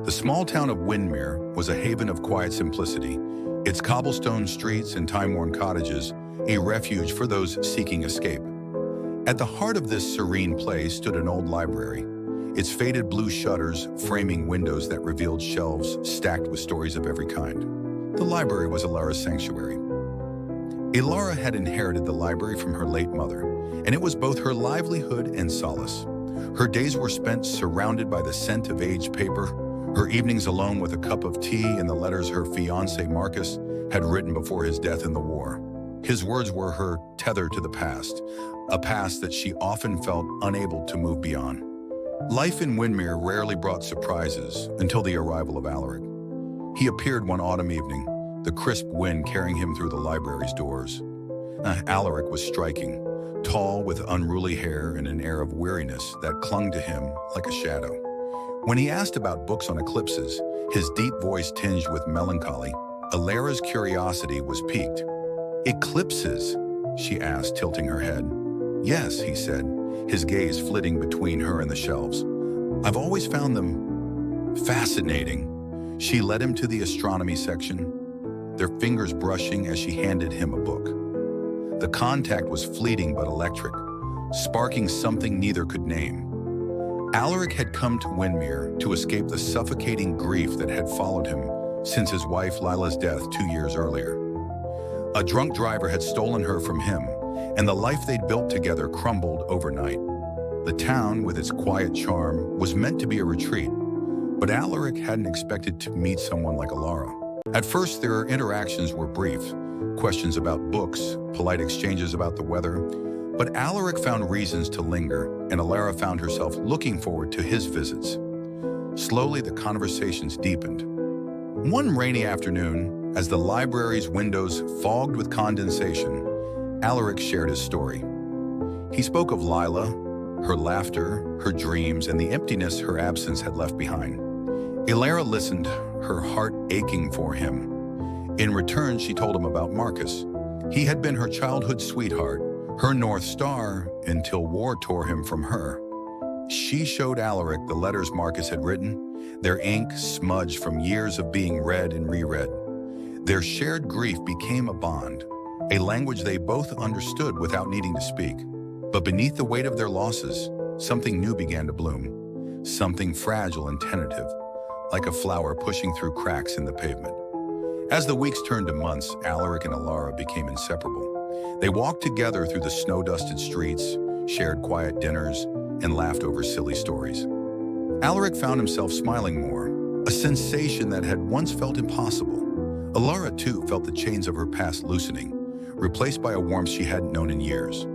The small town of Windermere was a haven of quiet simplicity, its cobblestone streets and time-worn cottages a refuge for those seeking escape. At the heart of this serene place stood an old library, its faded blue shutters framing windows that revealed shelves stacked with stories of every kind. The library was Elara's sanctuary. Elara had inherited the library from her late mother, and it was both her livelihood and solace. Her days were spent surrounded by the scent of aged paper, her evenings alone with a cup of tea and the letters her fiancé Marcus had written before his death in the war. His words were her tether to the past, a past that she often felt unable to move beyond. Life in Windermere rarely brought surprises until the arrival of Alaric. He appeared one autumn evening, the crisp wind carrying him through the library's doors. Alaric was striking, tall with unruly hair and an air of weariness that clung to him like a shadow. When he asked about books on eclipses, his deep voice tinged with melancholy, Elara's curiosity was piqued. "Eclipses?" she asked, tilting her head. "Yes," he said, his gaze flitting between her and the shelves. "I've always found them fascinating." She led him to the astronomy section, their fingers brushing as she handed him a book. The contact was fleeting but electric, sparking something neither could name. Alaric had come to Windermere to escape the suffocating grief that had followed him since his wife Lila's death 2 years earlier. A drunk driver had stolen her from him, and the life they'd built together crumbled overnight. The town, with its quiet charm, was meant to be a retreat, but Alaric hadn't expected to meet someone like Elara. At first, their interactions were brief, questions about books, polite exchanges about the weather, but Alaric found reasons to linger, and Elara found herself looking forward to his visits. Slowly, the conversations deepened. One rainy afternoon, as the library's windows fogged with condensation, Alaric shared his story. He spoke of Lila, her laughter, her dreams, and the emptiness her absence had left behind. Elara listened, her heart aching for him. In return, she told him about Marcus. He had been her childhood sweetheart, her North Star, until war tore him from her. She showed Alaric the letters Marcus had written, their ink smudged from years of being read and reread. Their shared grief became a bond, a language they both understood without needing to speak. But beneath the weight of their losses, something new began to bloom, something fragile and tentative, like a flower pushing through cracks in the pavement. As the weeks turned to months, Alaric and Elara became inseparable. They walked together through the snow-dusted streets, shared quiet dinners, and laughed over silly stories. Alaric found himself smiling more, a sensation that had once felt impossible. Elara, too, felt the chains of her past loosening, replaced by a warmth she hadn't known in years.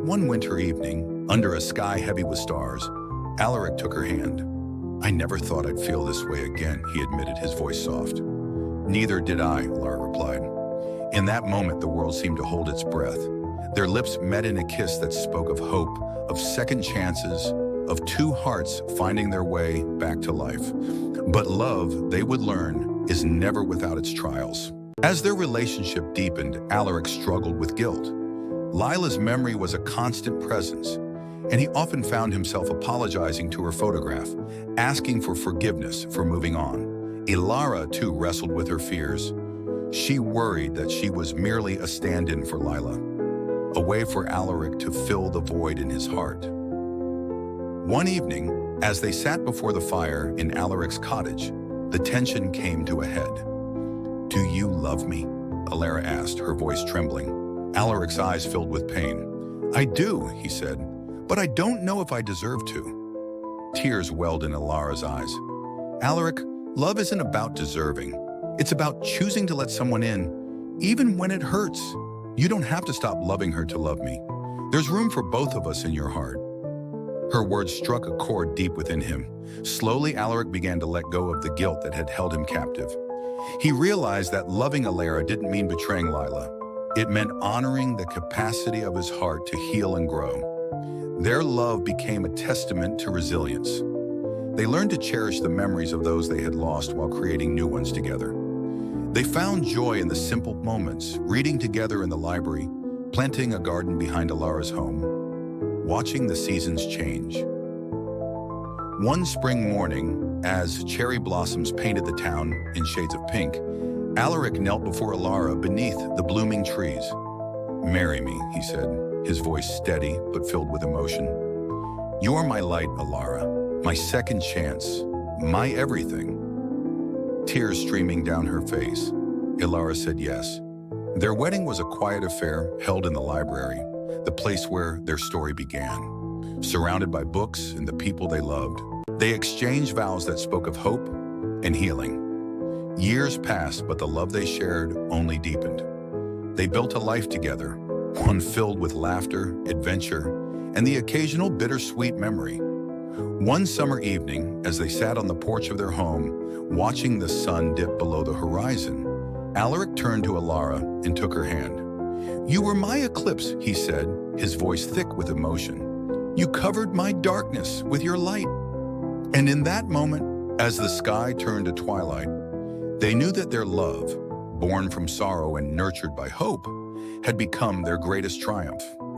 One winter evening, under a sky heavy with stars, Alaric took her hand. "I never thought I'd feel this way again," he admitted, his voice soft. "Neither did I," Elara replied. In that moment, the world seemed to hold its breath. Their lips met in a kiss that spoke of hope, of second chances, of two hearts finding their way back to life. But love, they would learn, is never without its trials. As their relationship deepened, Alaric struggled with guilt. Lila's memory was a constant presence, and he often found himself apologizing to her photograph, asking for forgiveness for moving on. Elara, too, wrestled with her fears. She worried that she was merely a stand-in for Lila, a way for Alaric to fill the void in his heart. One evening, as they sat before the fire in Alaric's cottage, the tension came to a head. "Do you love me?" Elara asked, her voice trembling. Alaric's eyes filled with pain. "I do," he said, "but I don't know if I deserve to." Tears welled in Elara's eyes. "Alaric, love isn't about deserving. It's about choosing to let someone in, even when it hurts. You don't have to stop loving her to love me. There's room for both of us in your heart." Her words struck a chord deep within him. Slowly, Alaric began to let go of the guilt that had held him captive. He realized that loving Elara didn't mean betraying Lila. It meant honoring the capacity of his heart to heal and grow. Their love became a testament to resilience. They learned to cherish the memories of those they had lost while creating new ones together. They found joy in the simple moments, reading together in the library, planting a garden behind Elara's home, watching the seasons change. One spring morning, As cherry blossoms painted the town in shades of pink, Alaric knelt before Alara beneath the blooming trees. "Marry me," he said, his voice steady but filled with emotion. "You're my light, Alara, my second chance, my everything." Tears streaming down her face, Alara said yes. Their wedding was a quiet affair held in the library, the place where their story began. Surrounded by books and the people they loved, they exchanged vows that spoke of hope and healing. Years passed, but the love they shared only deepened. They built a life together, one filled with laughter, adventure, and the occasional bittersweet memory. One summer evening, as they sat on the porch of their home, watching the sun dip below the horizon, Alaric turned to Alara and took her hand. "You were my eclipse," he said, his voice thick with emotion. "You covered my darkness with your light." And in that moment, as the sky turned to twilight, they knew that their love, born from sorrow and nurtured by hope, had become their greatest triumph.